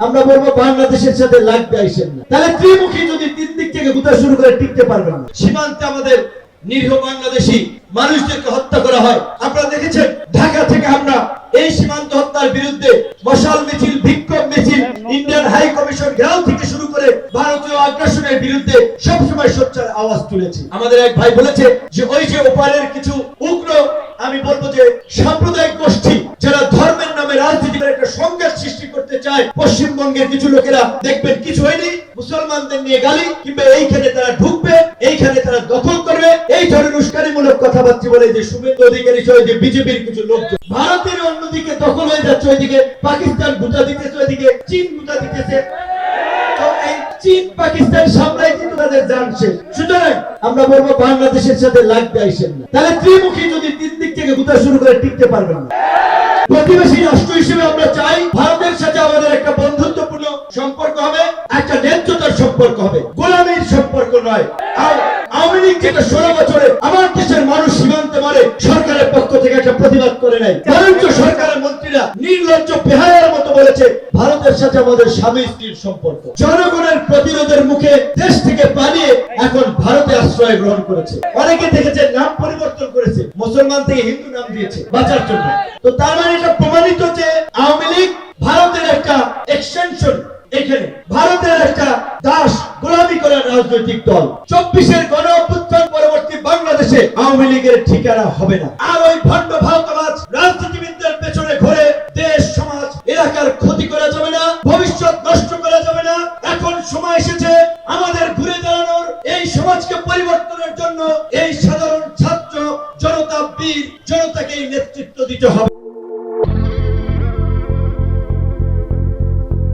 আমরা বলবো বাংলাদেশের সাথে লাগবে আইসেন না। তাহলে ত্রিমুখী যদি তিন দিক থেকে গুতা শুরু করে টিকতে পারবেন না। সীমান্তে আমাদের নিরীহ বাংলাদেশি মানুষদেরকে হত্যা করা হয়। আপনারা দেখেছেন ঢাকা থেকে আমরা এই সীমান্ত হত্যার বিরুদ্ধে মশাল মিছিল, বিক্ষোভ মিছিল, ইন্ডিয়ান হাই কমিশন ঘেরাও থেকে শুরু করে ভারতীয় আগ্রাসনের বিরুদ্ধে সবসময় সোচ্চার আওয়াজ তুলেছি। আমাদের এক ভাই বলেছে যে ওই যে ওপারের কিছু উগ্র, আমি বলবো যে সাম্প্রদায়িক গোষ্ঠী যারা ধর্মের নামে রাজনীতির একটা সংঘাত সৃষ্টি করতে চায়, পশ্চিমবঙ্গের কিছু লোকেরা দেখবেন কিছু হয়নি, মুসলমানদের নিয়ে গালি কিংবা এইখানে তারা ঢুকবে, এইখানে তারা দখল করবে, এই ধরনের উস্কানিমূলক কথাবার্তা বলে যে শুভেন্দু অধিকারী সহ যে বিজেপির কিছু লোকজন ভারতের অন্যদিকে দখল হয়ে যাচ্ছে, ওইদিকে পাকিস্তান গুটা দিতেছে, ওইদিকে চীন গুটা দিতেছে। চীন পাকিস্তান সামলাই কিন্তু তাদের জানছে। সুতরাং আমরা বলবো বাংলাদেশের সাথে লাগবে আইসেন না। তাহলে ত্রিমুখী যদি তিন দিক থেকে গুতা শুরু করে টিকতে পারবেন না। প্রতিবেশী রাষ্ট্র হিসেবে আমরা চাই ভারতের সাথে আমাদের একটা বন্ধুত্বপূর্ণ সম্পর্ক হবে, একটা ন্যায্যতার সম্পর্ক হবে, গোলামীর সম্পর্ক নয়। আওয়ামী লীগ যেটা 16 বছরে আমার দেশের মানুষ সীমান্তে মারে, সরকারের পক্ষ থেকে একটা প্রতিবাদ করে নাই, বরঞ্চ সরকারের মন্ত্রীরা নির্লজ্জ বেহায়ার মতো বলেছে ভারতের সাথে আমাদের স্বামী স্ত্রীর সম্পর্ক। জনগণের প্রতিরোধের মুখে দেশ থেকে পালিয়ে এখন ভারতে আশ্রয় গ্রহণ করেছে। অনেকে দেখেছে নাম পরিবর্তন করেছে, মুসলমান থেকে হিন্দু নাম দিয়েছে বাঁচার জন্য। তো তার মানে এটা প্রমাণিত যে আওয়ামী লীগ ভারতের একটা এক্সটেনশন, এখানে ভারতের একটা দাস গোলামি করার রাজনৈতিক দল। 24-এর গণ অভ্যুত্থান পরবর্তী বাংলাদেশে আওয়ামী লীগের ঠিকানা হবে না। আর ওই ভণ্ড ভারতবাজ রাজনীতিবিদদের পেছনে ঘুরে দেশ, সমাজ, এলাকার ক্ষতি করা যাবে না, ভবিষ্যৎ নষ্ট করা যাবে না। এখন সময় এসেছে আমাদের ঘুরে দাঁড়ানোর, এই সমাজকে পরিবর্তনের জন্য এই সাধারণ ছাত্র জনতা, বীর জনতাকে নেতৃত্ব দিতে হবে।